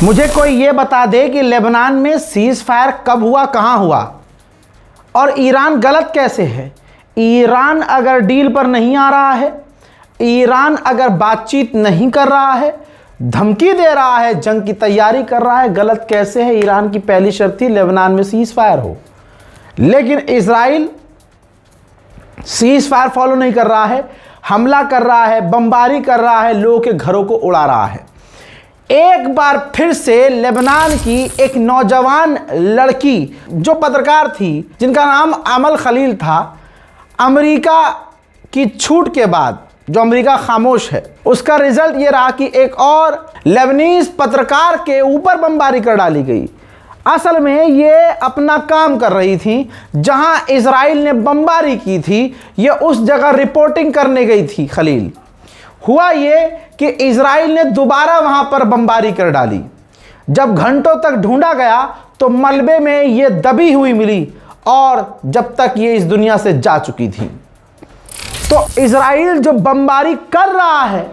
मुझे कोई ये बता दे कि लेबनान में सीज फायर कब हुआ, कहाँ हुआ, और ईरान गलत कैसे है। ईरान अगर डील पर नहीं आ रहा है, ईरान अगर बातचीत नहीं कर रहा है, धमकी दे रहा है, जंग की तैयारी कर रहा है, गलत कैसे है। ईरान की पहली शर्त थी लेबनान में सीज फायर हो, लेकिन इजराइल सीज फायर फॉलो नहीं कर रहा है, हमला कर रहा है, बमबारी कर रहा है, लोगों के घरों को उड़ा रहा है। एक बार फिर से लेबनान की एक नौजवान लड़की जो पत्रकार थी, जिनका नाम अमल खलील था, अमेरिका की छूट के बाद जो अमेरिका खामोश है, उसका रिजल्ट ये रहा कि एक और लेबनीज पत्रकार के ऊपर बमबारी कर डाली गई। असल में ये अपना काम कर रही थी, जहां इजराइल ने बमबारी की थी, ये उस जगह रिपोर्टिंग करने गई थी खलील। हुआ ये कि इजराइल ने दोबारा वहां पर बमबारी कर डाली। जब घंटों तक ढूंढा गया तो मलबे में ये दबी हुई मिली, और जब तक ये इस दुनिया से जा चुकी थी। तो इजराइल जो बमबारी कर रहा है,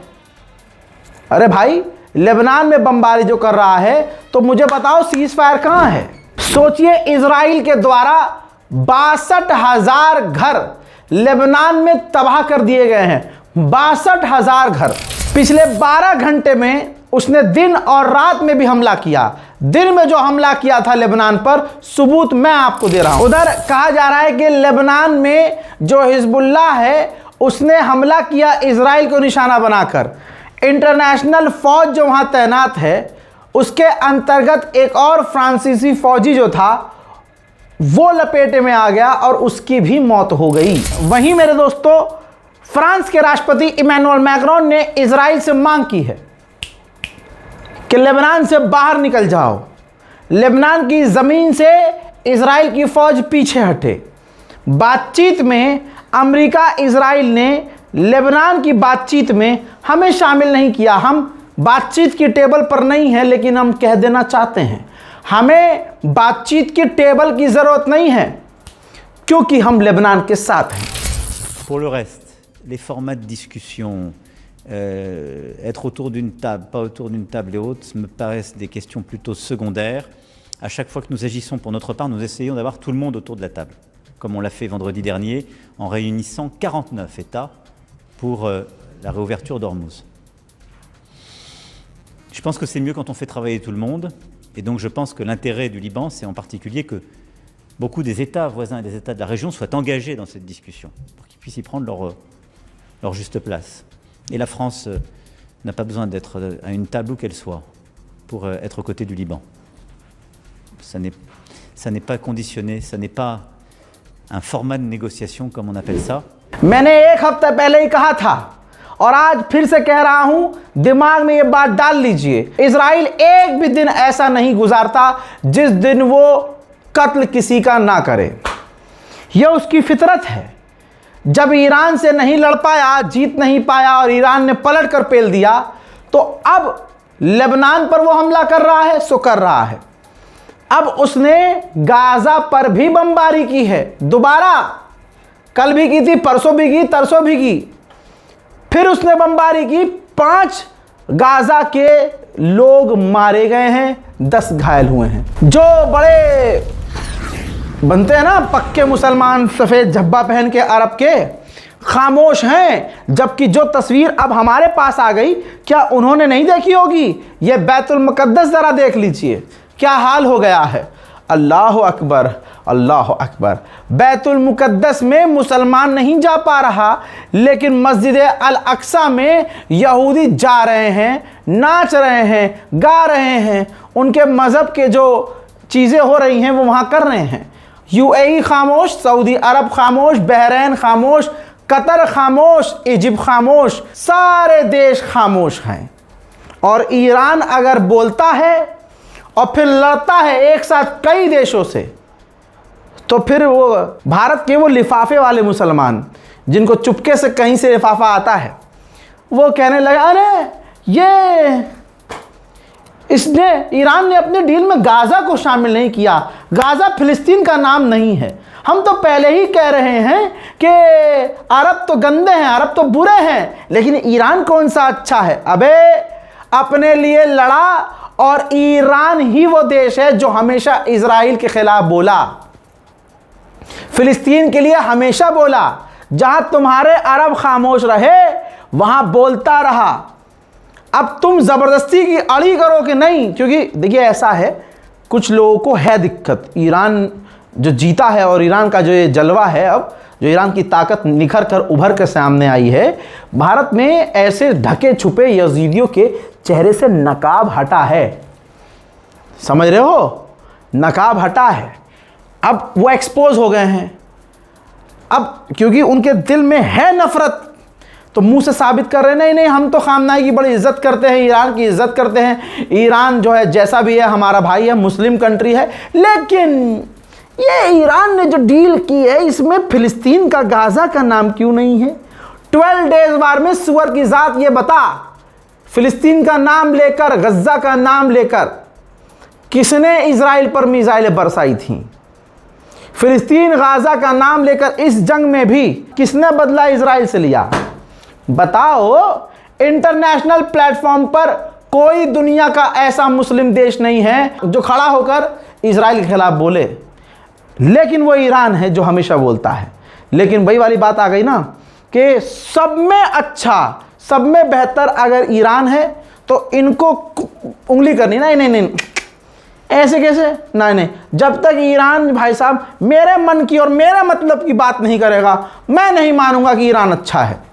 अरे भाई लेबनान में बमबारी जो कर रहा है, तो मुझे बताओ सीज फायर कहां है। सोचिए, इजराइल के द्वारा 62,000 घर लेबनान में तबाह कर दिए गए हैं। 62,000 घर। पिछले 12 घंटे में उसने दिन और रात में भी हमला किया। दिन में जो हमला किया था लेबनान पर, सबूत मैं आपको दे रहा हूं। उधर कहा जा रहा है कि लेबनान में जो हिजबुल्लाह है, उसने हमला किया इजराइल को निशाना बनाकर। इंटरनेशनल फौज जो वहां तैनात है, उसके अंतर्गत एक और फ्रांसीसी फौजी जो था, वो लपेटे में आ गया और उसकी भी मौत हो गई। वहीं मेरे दोस्तों, फ्रांस के राष्ट्रपति इमैनुअल मैक्रोन ने इजराइल से मांग की है कि लेबनान से बाहर निकल जाओ, लेबनान की ज़मीन से इजराइल की फ़ौज पीछे हटे। बातचीत में अमेरिका इजराइल ने लेबनान की बातचीत में हमें शामिल नहीं किया। हम बातचीत की टेबल पर नहीं हैं, लेकिन हम कह देना चाहते हैं, हमें बातचीत की टेबल की ज़रूरत नहीं है, क्योंकि हम लेबनान के साथ हैं। Pour le reste, les formats de discussion, être autour d'une table, pas autour d'une table et autres, me paraissent des questions plutôt secondaires. À chaque fois que nous agissons pour notre part, nous essayons d'avoir tout le monde autour de la table, comme on l'a fait vendredi dernier en réunissant 49 États pour la réouverture d'Ormuz. Je pense que c'est mieux quand on fait travailler tout le monde, et donc je pense que l'intérêt du Liban, c'est en particulier que beaucoup des États voisins et des États de la région soient engagés dans cette discussion, pour qu'ils puissent y prendre leur juste place. Et la France n'a pas besoin d'être à une table où qu'elle soit pour être aux côtés du Liban. Ça n'est pas conditionné, ça n'est pas un format de négociation comme on appelle ça. मैंने एक हफ्ता पहले ही कहा था, और आज फिर से कह रहा हूं, दिमाग में ये बात डाल लीजिए, इजराइल एक भी दिन ऐसा नहीं गुजारता जिस दिन वो कत्ल किसी का ना करे। यह उसकी फितरत है। जब ईरान से नहीं लड़ पाया, जीत नहीं पाया, और ईरान ने पलट कर पेल दिया, तो अब लेबनान पर वो हमला कर रहा है, सो कर रहा है। अब उसने गाजा पर भी बमबारी की है, दोबारा। कल भी की थी, परसों भी की, तरसों भी की। फिर उसने बमबारी की, 5 गाजा के लोग मारे गए हैं, 10 घायल हुए हैं। जो बड़े बनते हैं ना पक्के मुसलमान, सफ़ेद झब्बा पहन के अरब के, खामोश हैं। जबकि जो तस्वीर अब हमारे पास आ गई, क्या उन्होंने नहीं देखी होगी? ये बैतुल मुक़द्दस ज़रा देख लीजिए, क्या हाल हो गया है। अल्लाह अकबर, अल्लाह अकबर। बैतुल मुक़द्दस में मुसलमान नहीं जा पा रहा, लेकिन मस्जिद अल अक्सा में यहूदी जा रहे हैं, नाच रहे हैं, गा रहे हैं। उनके मज़हब के जो चीज़ें हो रही हैं वो वहाँ कर रहे हैं। यूएई खामोश, सऊदी अरब खामोश, बहरीन खामोश, कतर खामोश, इजिप्ट खामोश, सारे देश खामोश हैं। और ईरान अगर बोलता है और फिर लड़ता है एक साथ कई देशों से, तो फिर वो भारत के वो लिफाफे वाले मुसलमान, जिनको चुपके से कहीं से लिफाफा आता है, वो कहने लगा, अरे ये इसने ईरान ने अपने डील में गाज़ा को शामिल नहीं किया। गाज़ा फिलिस्तीन का नाम नहीं है। हम तो पहले ही कह रहे हैं कि अरब तो गंदे हैं, अरब तो बुरे हैं, लेकिन ईरान कौन सा अच्छा है। अबे अपने लिए लड़ा और ईरान ही वो देश है जो हमेशा इजराइल के खिलाफ बोला, फिलिस्तीन के लिए हमेशा बोला। जहां तुम्हारे अरब खामोश रहे वहां बोलता रहा। अब तुम जबरदस्ती की अड़ी करो कि नहीं, क्योंकि देखिए ऐसा है, कुछ लोगों को है दिक्कत। ईरान जो जीता है और ईरान का जो ये जलवा है, अब जो ईरान की ताकत निखर कर उभर कर सामने आई है, भारत में ऐसे ढके छुपे यजीदियों के चेहरे से नकाब हटा है। समझ रहे हो, नकाब हटा है। अब वो एक्सपोज हो गए हैं। अब क्योंकि उनके दिल में है नफरत, तो मुंह से साबित कर रहे हैं नहीं नहीं हम तो खामनाई की बड़ी इज्जत करते हैं, ईरान की इज्जत करते हैं, ईरान जो है जैसा भी है हमारा भाई है, मुस्लिम कंट्री है। लेकिन ये ईरान ने जो डील की है इसमें फिलिस्तीन का, गाजा का नाम क्यों नहीं है? 12 डेज वार में सुअर की जात ये बता, फिलिस्तीन का नाम लेकर, गज्जा का नाम लेकर किसने इजराइल पर मिसाइलें बरसाई थी? फिलिस्तीन गाजा का नाम लेकर इस जंग में भी किसने बदला इजराइल से लिया? बताओ। इंटरनेशनल प्लेटफॉर्म पर कोई दुनिया का ऐसा मुस्लिम देश नहीं है जो खड़ा होकर इजराइल के खिलाफ बोले, लेकिन वो ईरान है जो हमेशा बोलता है। लेकिन वही वाली बात आ गई ना कि सब में अच्छा, सब में बेहतर अगर ईरान है तो इनको उंगली करनी, नहीं नहीं नहीं ऐसे कैसे, नहीं नहीं, जब तक ईरान भाई साहब मेरे मन की और मेरे मतलब की बात नहीं करेगा मैं नहीं मानूंगा कि ईरान अच्छा है।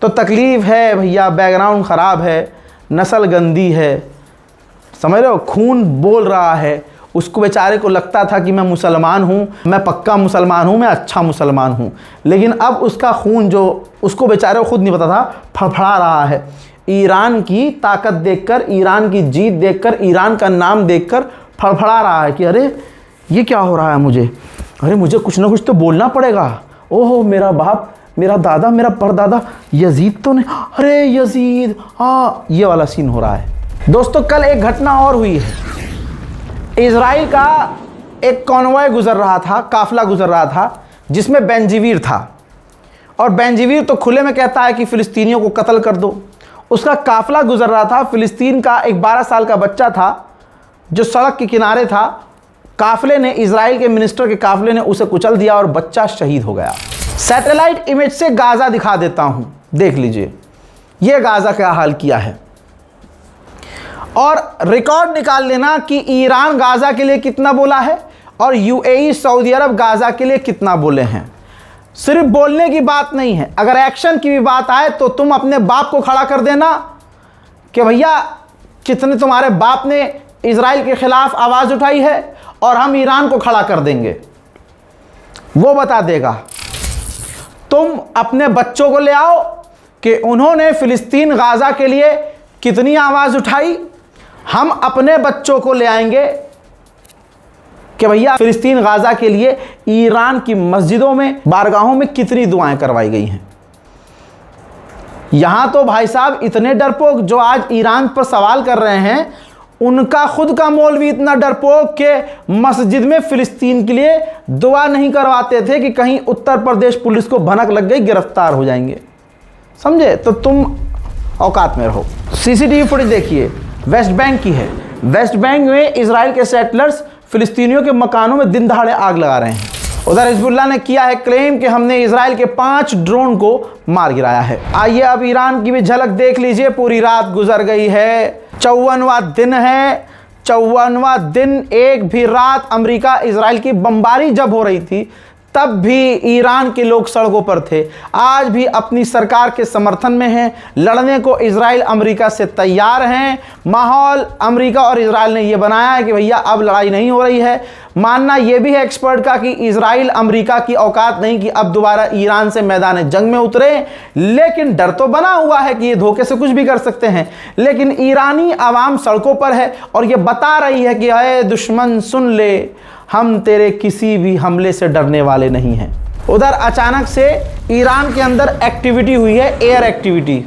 तो तकलीफ़ है भैया, बैकग्राउंड ख़राब है, नस्ल गंदी है, समझ रहे हो, खून बोल रहा है। उसको बेचारे को लगता था कि मैं मुसलमान हूँ, मैं पक्का मुसलमान हूँ, मैं अच्छा मुसलमान हूँ, लेकिन अब उसका खून जो उसको बेचारे को खुद नहीं पता था फड़फड़ा रहा है। ईरान की ताकत देखकर, ईरान की जीत देखकर, ईरान का नाम देखकर फड़फड़ा रहा है कि अरे ये क्या हो रहा है मुझे, अरे मुझे कुछ ना कुछ तो बोलना पड़ेगा। ओहो मेरा बाप, मेरा दादा, मेरा परदादा यजीद तो नहीं, अरे यजीद, हाँ ये वाला सीन हो रहा है। दोस्तों कल एक घटना और हुई है। इजराइल का एक कॉन्वॉय गुजर रहा था, काफिला गुजर रहा था, जिसमें बेंजीवीर था। और बेंजीवीर तो खुले में कहता है कि फ़िलिस्तीनियों को कत्ल कर दो। उसका काफिला गुजर रहा था, फ़िलिस्तीन का एक 12 साल का बच्चा था जो सड़क के किनारे था। काफिले ने, इजराइल के मिनिस्टर के काफिले ने उसे कुचल दिया और बच्चा शहीद हो गया। सैटेलाइट इमेज से गाज़ा दिखा देता हूं, देख लीजिए ये गाज़ा का हाल किया है। और रिकॉर्ड निकाल लेना कि ईरान गाज़ा के लिए कितना बोला है और यूएई, सऊदी अरब गाज़ा के लिए कितना बोले हैं। सिर्फ बोलने की बात नहीं है, अगर एक्शन की भी बात आए तो तुम अपने बाप को खड़ा कर देना कि भैया कितने तुम्हारे बाप ने इजराइल के खिलाफ आवाज़ उठाई है और हम ईरान को खड़ा कर देंगे, वो बता देगा। तुम अपने बच्चों को ले आओ कि उन्होंने फ़िलिस्तीन गाज़ा के लिए कितनी आवाज़ उठाई, हम अपने बच्चों को ले आएंगे कि भैया फ़िलिस्तीन गाज़ा के लिए ईरान की मस्जिदों में, बारगाहों में कितनी दुआएं करवाई गई हैं। यहां तो भाई साहब इतने डरपोक जो आज ईरान पर सवाल कर रहे हैं, उनका खुद का मौलवी इतना डरपोक के मस्जिद में फ़िलिस्तीन के लिए दुआ नहीं करवाते थे कि कहीं उत्तर प्रदेश पुलिस को भनक लग गई, गिरफ्तार हो जाएंगे। समझे? तो तुम औकात में रहो। सीसीटीवी फुटेज देखिए, वेस्ट बैंक की है। वेस्ट बैंक में इजराइल के सेटलर्स फ़िलिस्तीनियों के मकानों में दिन दहाड़े आग लगा रहे हैं। उधर हिजबुल्लाह ने किया है क्लेम कि हमने इजराइल के 5 ड्रोन को मार गिराया है। आइए अब ईरान की भी झलक देख लीजिए। पूरी रात गुजर गई है, 54वां दिन है। 54वां दिन, एक भी रात अमेरिका इजराइल की बमबारी जब हो रही थी तब भी ईरान के लोग सड़कों पर थे। आज भी अपनी सरकार के समर्थन में हैं, लड़ने को इजराइल अमेरिका से तैयार हैं। माहौल अमेरिका और इजराइल ने यह बनाया है कि भैया अब लड़ाई नहीं हो रही है। मानना यह भी है एक्सपर्ट का कि इजराइल अमेरिका की औकात नहीं कि अब दोबारा ईरान से मैदान जंग में उतरे, लेकिन डर तो बना हुआ है कि ये धोखे से कुछ भी कर सकते हैं। लेकिन ईरानी आवाम सड़कों पर है और ये बता रही है कि अरे दुश्मन सुन ले, हम तेरे किसी भी हमले से डरने वाले नहीं हैं। उधर अचानक से ईरान के अंदर एक्टिविटी हुई है, एयर एक्टिविटी।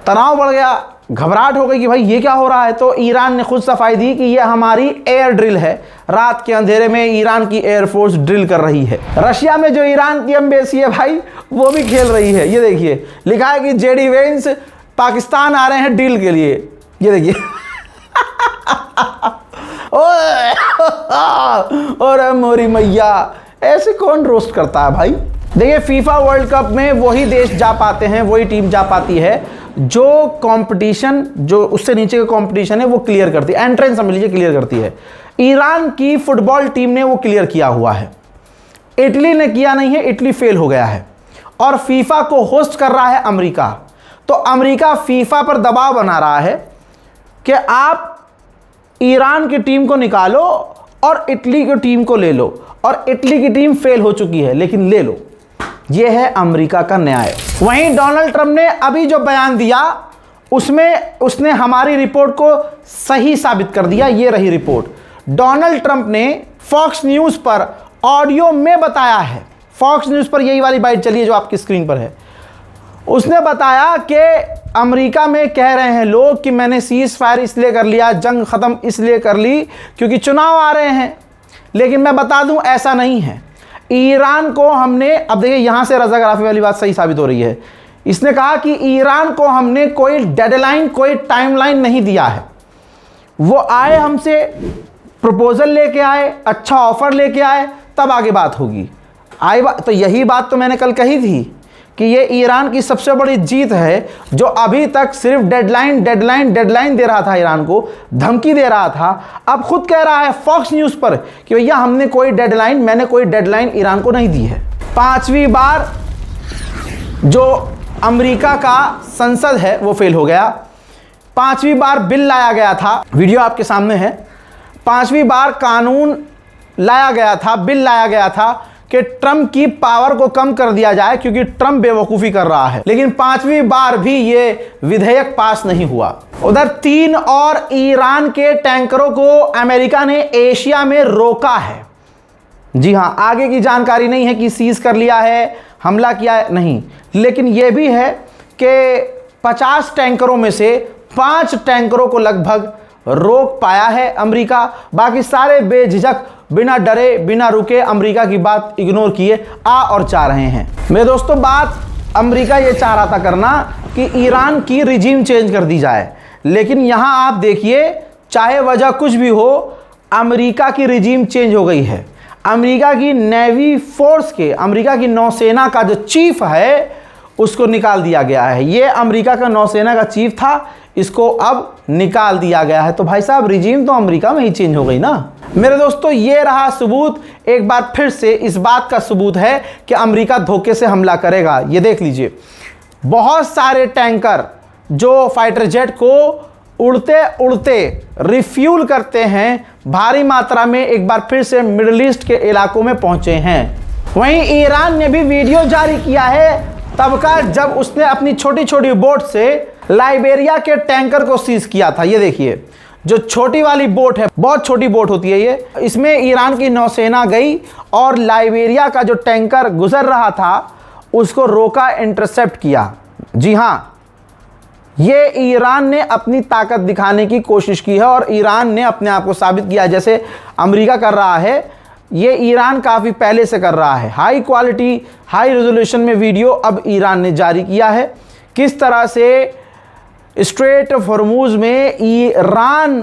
तनाव बढ़ गया, घबराहट हो गई कि भाई ये क्या हो रहा है। तो ईरान ने खुद सफाई दी कि ये हमारी एयर ड्रिल है। रात के अंधेरे में ईरान की एयरफोर्स ड्रिल कर रही है। रशिया में जो ईरान की एम्बेसी है भाई, वो भी खेल रही है। ये देखिए लिखा है कि जेडी वेंस पाकिस्तान आ रहे हैं डील के लिए। ये देखिए और मोरी मैया, ऐसे कौन रोस्ट करता है भाई। देखिए फीफा वर्ल्ड कप में वही देश जा पाते हैं, वही टीम जा पाती है जो कंपटीशन, जो उससे नीचे का कंपटीशन है वो क्लियर करती है, एंट्रेंस समझ लीजिए क्लियर करती है। ईरान की फुटबॉल टीम ने वो क्लियर किया हुआ है, इटली ने किया नहीं है, इटली फेल हो गया है। और फीफा को होस्ट कर रहा है अमेरिका, तो अमेरिका फीफा पर दबाव बना रहा है कि आप ईरान की टीम को निकालो और इटली की टीम को ले लो, और इटली की टीम फेल हो चुकी है लेकिन ले लो। यह है अमेरिका का न्याय। वहीं डोनाल्ड ट्रंप ने अभी जो बयान दिया उसमें उसने हमारी रिपोर्ट को सही साबित कर दिया। ये रही रिपोर्ट। डोनाल्ड ट्रंप ने फॉक्स न्यूज़ पर ऑडियो में बताया है, फॉक्स न्यूज़ पर यही वाली बाइट चलिए जो आपकी स्क्रीन पर है। उसने बताया कि अमेरिका में कह रहे हैं लोग कि मैंने सीज फायर इसलिए कर लिया, जंग ख़त्म इसलिए कर ली क्योंकि चुनाव आ रहे हैं, लेकिन मैं बता दूं ऐसा नहीं है। ईरान को हमने, अब देखिए यहाँ से रज़ाग्राफी वाली बात सही साबित हो रही है। इसने कहा कि ईरान को हमने कोई डेडलाइन, कोई टाइमलाइन नहीं दिया है। वो आए, हमसे प्रपोजल लेके आए, अच्छा ऑफर लेके आए, तब आगे बात होगी। आई बात तो यही बात तो मैंने कल कही थी कि ये ईरान की सबसे बड़ी जीत है, जो अभी तक सिर्फ डेडलाइन डेडलाइन डेडलाइन दे रहा था, ईरान को धमकी दे रहा था। अब खुद कह रहा है फॉक्स न्यूज़ पर कि भैया हमने कोई डेडलाइन, मैंने कोई डेडलाइन ईरान को नहीं दी है। 5वीं बार जो अमेरिका का संसद है वो फेल हो गया। 5वीं बार बिल लाया गया था, वीडियो आपके सामने है। 5वीं बार कानून लाया गया था, बिल लाया गया था कि ट्रंप की पावर को कम कर दिया जाए क्योंकि ट्रंप बेवकूफ़ी कर रहा है, लेकिन 5वीं बार भी ये विधेयक पास नहीं हुआ। उधर 3 और ईरान के टैंकरों को अमेरिका ने एशिया में रोका है। जी हाँ, आगे की जानकारी नहीं है कि सीज कर लिया है, हमला किया है, नहीं, लेकिन यह भी है कि 50 टैंकरों में से 5 टैंकरों को लगभग रोक पाया है अमेरिका। बाकी सारे बेझिझक, बिना डरे बिना रुके अमेरिका की बात इग्नोर किए आ और जा रहे हैं। मेरे दोस्तों, बात अमेरिका ये चाह रहा था करना कि ईरान की रिजीम चेंज कर दी जाए, लेकिन यहाँ आप देखिए चाहे वजह कुछ भी हो, अमेरिका की रिजीम चेंज हो गई है। अमेरिका की नेवी फोर्स के, अमेरिका की नौसेना का जो चीफ है उसको निकाल दिया गया है। ये अमेरिका का नौसेना का चीफ था, इसको अब निकाल दिया गया है। तो भाई साहब रिजीम तो अमेरिका में ही चेंज हो गई ना। मेरे दोस्तों, ये रहा सबूत, एक बार फिर से इस बात का सबूत है कि अमेरिका धोखे से हमला करेगा। ये देख लीजिए, बहुत सारे टैंकर जो फाइटर जेट को उड़ते उड़ते रिफ्यूल करते हैं, भारी मात्रा में एक बार फिर से मिडिल ईस्ट के इलाकों में पहुंचे हैं। वहीं ईरान ने भी वीडियो जारी किया है तब का, जब उसने अपनी छोटी छोटी बोट से लाइबेरिया के टैंकर को सीज किया था। ये देखिए, जो छोटी वाली बोट है, बहुत छोटी बोट होती है ये, इसमें ईरान की नौसेना गई और लाइबेरिया का जो टैंकर गुजर रहा था उसको रोका, इंटरसेप्ट किया। जी हाँ, ये ईरान ने अपनी ताकत दिखाने की कोशिश की है और ईरान ने अपने आप को साबित किया। जैसे अमेरिका कर रहा है, ये ईरान काफ़ी पहले से कर रहा है। हाई क्वालिटी, हाई रेजोल्यूशन में वीडियो अब ईरान ने जारी किया है। किस तरह से स्ट्रेट ऑफ हॉर्मूज में ईरान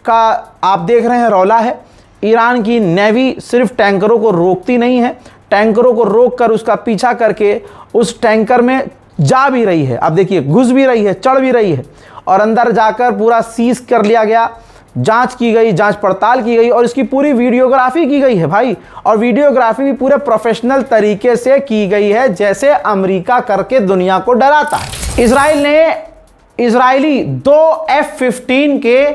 का आप देख रहे हैं रौला है। ईरान की नेवी सिर्फ टैंकरों को रोकती नहीं है, टैंकरों को रोक कर उसका पीछा करके उस टैंकर में जा भी रही है। आप देखिए, घुस भी रही है, चढ़ भी रही है, और अंदर जाकर पूरा सीज कर लिया गया, जांच की गई, जांच पड़ताल की गई और इसकी पूरी वीडियोग्राफी की गई है भाई। और वीडियोग्राफी भी पूरे प्रोफेशनल तरीके से की गई है, जैसे अमेरिका करके दुनिया को डराता है। इजराइल ने इजरायली 2 F-15 के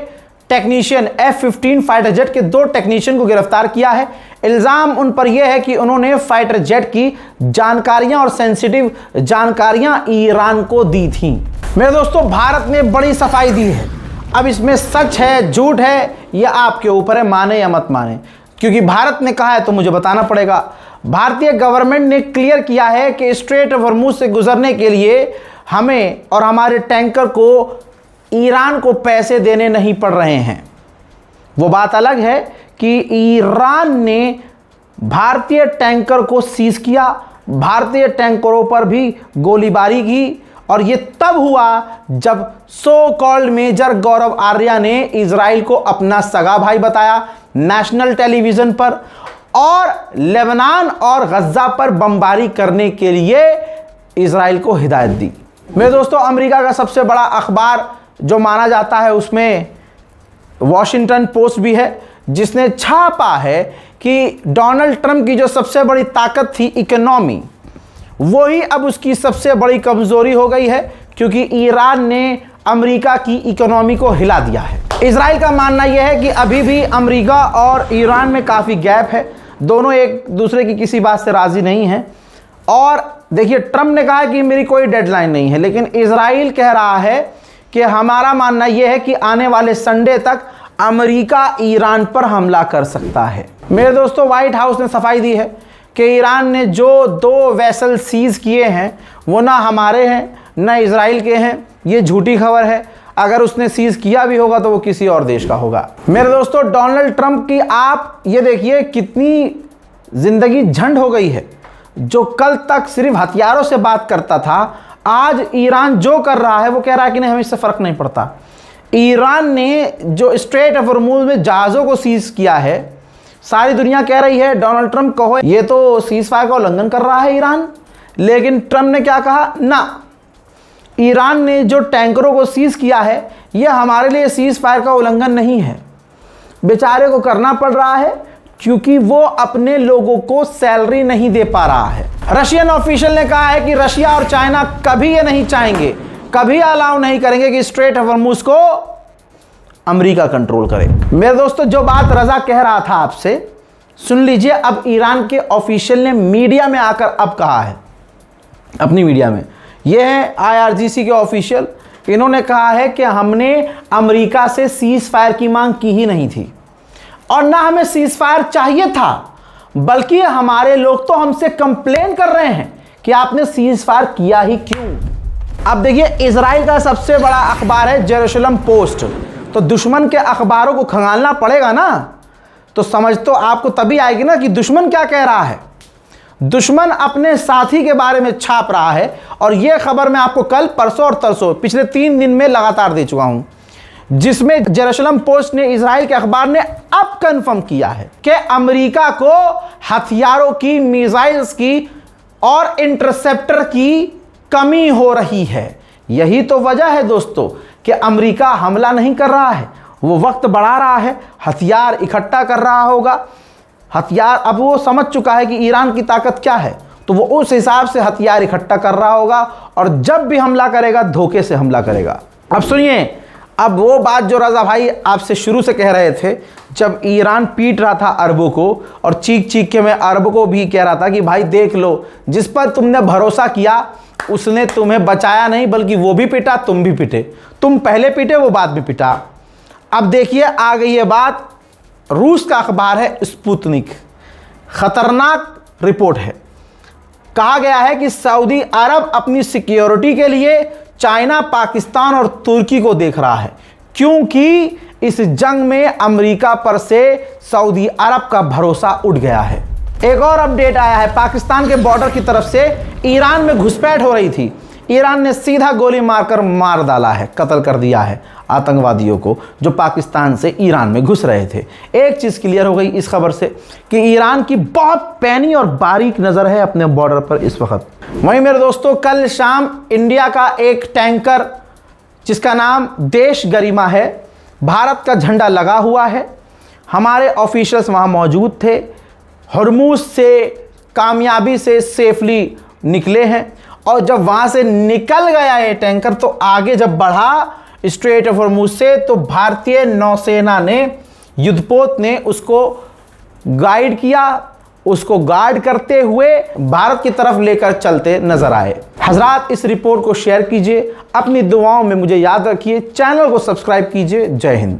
टेक्नीशियन, F-15 फाइटर जेट के 2 टेक्नीशियन को गिरफ्तार किया है। इल्ज़ाम उन पर यह है कि उन्होंने फाइटर जेट की जानकारियां और सेंसिटिव जानकारियां ईरान को दी थीं। मेरे दोस्तों, भारत ने बड़ी सफाई दी है। अब इसमें सच है झूठ है यह आपके ऊपर है, माने या मत माने, क्योंकि भारत ने कहा है तो मुझे बताना पड़ेगा। भारतीय गवर्नमेंट ने क्लियर किया है कि स्ट्रेट ऑफ हॉर्मूज से गुजरने के लिए हमें और हमारे टैंकर को ईरान को पैसे देने नहीं पड़ रहे हैं। वो बात अलग है कि ईरान ने भारतीय टैंकर को सीज किया, भारतीय टैंकरों पर भी गोलीबारी की और ये तब हुआ जब सो कॉल्ड मेजर गौरव आर्या ने इजराइल को अपना सगा भाई बताया नेशनल टेलीविजन पर और लेबनान और गज्जा पर बमबारी करने के लिए इजराइल को हिदायत दी। मेरे दोस्तों, अमेरिका का सबसे बड़ा अखबार जो माना जाता है उसमें वॉशिंगटन पोस्ट भी है, जिसने छापा है कि डोनाल्ड ट्रंप की जो सबसे बड़ी ताकत थी इकोनॉमी, वही अब उसकी सबसे बड़ी कमजोरी हो गई है, क्योंकि ईरान ने अमेरिका की इकोनॉमी को हिला दिया है। इजराइल का मानना यह है कि अभी भी अमेरिका और ईरान में काफ़ी गैप है, दोनों एक दूसरे की किसी बात से राज़ी नहीं हैं। और देखिए, ट्रंप ने कहा है कि मेरी कोई डेडलाइन नहीं है, लेकिन इजराइल कह रहा है कि हमारा मानना यह है कि आने वाले संडे तक अमेरिका ईरान पर हमला कर सकता है। मेरे दोस्तों, व्हाइट हाउस ने सफाई दी है कि ईरान ने जो 2 वेसल सीज किए हैं वो ना हमारे हैं ना इजराइल के हैं। ये झूठी खबर है। अगर उसने सीज किया भी होगा तो वो किसी और देश का होगा। मेरे दोस्तों, डोनाल्ड ट्रंप की आप ये देखिए कितनी जिंदगी झंड हो गई है। जो कल तक सिर्फ हथियारों से बात करता था, आज ईरान जो कर रहा है वो कह रहा है कि नहीं, हमें इससे फर्क नहीं पड़ता। ईरान ने जो स्ट्रेट ऑफ हॉर्मुज़ में जहाज़ों को सीज किया है, सारी दुनिया कह रही है डोनाल्ड ट्रंप कहो ये तो सीज फायर का उल्लंघन कर रहा है ईरान। लेकिन ट्रंप ने क्या कहा, ना, ईरान ने जो टैंकरों को सीज किया है ये हमारे लिए सीज फायर का उल्लंघन नहीं है। बेचारे को करना पड़ रहा है क्योंकि वो अपने लोगों को सैलरी नहीं दे पा रहा है। रशियन ऑफिशियल ने कहा है कि रशिया और चाइना कभी ये नहीं चाहेंगे, कभी अलाउ नहीं करेंगे कि स्ट्रेट ऑफ हॉर्मुज़ को अमेरिका कंट्रोल करे। मेरे दोस्तों, जो बात रजा कह रहा था आपसे, सुन लीजिए। अब ईरान के ऑफिशियल ने मीडिया में आकर अब कहा है, अपनी मीडिया में, ये है IRGC के ऑफिशियल। इन्होंने कहा है कि हमने अमेरिका से सीज फायर की मांग की ही नहीं थी और ना हमें सीज फायर चाहिए था, बल्कि हमारे लोग तो हमसे कंप्लेन कर रहे हैं कि आपने सीज फायर किया ही क्यों। अब देखिए, इजराइल का सबसे बड़ा अखबार है जेरूशलम पोस्ट, तो दुश्मन के अखबारों को खंगालना पड़ेगा ना, तो समझ तो आपको तभी आएगी ना कि दुश्मन क्या कह रहा है। दुश्मन अपने साथी के बारे में छाप रहा है और यह खबर मैं आपको कल, परसों और तरसों पिछले 3 दिन में लगातार दे चुका हूं, जिसमें जेरूशलम पोस्ट ने, इजराइल के अखबार ने अब कंफर्म किया है कि अमेरिका को हथियारों की, मिसाइल्स की और इंटरसेप्टर की कमी हो रही है। यही तो वजह है दोस्तों कि अमेरिका हमला नहीं कर रहा है, वो वक्त बढ़ा रहा है, हथियार इकट्ठा कर रहा होगा। हथियार अब वो समझ चुका है कि ईरान की ताकत क्या है, तो वो उस हिसाब से हथियार इकट्ठा कर रहा होगा और जब भी हमला करेगा धोखे से हमला करेगा। अब सुनिए, अब वो बात जो रजा भाई आपसे शुरू से कह रहे थे, जब ईरान पीट रहा था अरबों को और चीख चीख के मैं अरब को भी कह रहा था कि भाई देख लो, जिस पर तुमने भरोसा किया उसने तुम्हें बचाया नहीं, बल्कि वो भी पिटा, तुम भी पिटे। तुम पहले पिटे, वो बाद में पिटा। अब देखिए, आ गई ये बात। रूस का अखबार है स्पुतनिक, खतरनाक रिपोर्ट है। कहा गया है कि सऊदी अरब अपनी सिक्योरिटी के लिए चाइना, पाकिस्तान और तुर्की को देख रहा है, क्योंकि इस जंग में अमेरिका पर से सऊदी अरब का भरोसा उठ गया है। एक और अपडेट आया है, पाकिस्तान के बॉर्डर की तरफ से ईरान में घुसपैठ हो रही थी, ईरान ने सीधा गोली मारकर मार डाला है, कत्ल कर दिया है आतंकवादियों को जो पाकिस्तान से ईरान में घुस रहे थे। एक चीज़ क्लियर हो गई इस खबर से कि ईरान की बहुत पैनी और बारीक नज़र है अपने बॉर्डर पर इस वक्त। वहीं मेरे दोस्तों, कल शाम इंडिया का एक टैंकर जिसका नाम देश गरिमा है, भारत का झंडा लगा हुआ है, हमारे ऑफिशियल्स वहाँ मौजूद थे, हॉर्मुज़ से कामयाबी से सेफली निकले हैं। और जब वहाँ से निकल गया ये टैंकर, तो आगे जब बढ़ा स्ट्रेट ऑफ हॉर्मुज़ से, तो भारतीय नौसेना ने, युद्धपोत ने उसको गाइड किया, उसको गार्ड करते हुए भारत की तरफ लेकर चलते नजर आए। हजरात, इस रिपोर्ट को शेयर कीजिए, अपनी दुआओं में मुझे याद रखिए, चैनल को सब्सक्राइब कीजिए। जय हिंद।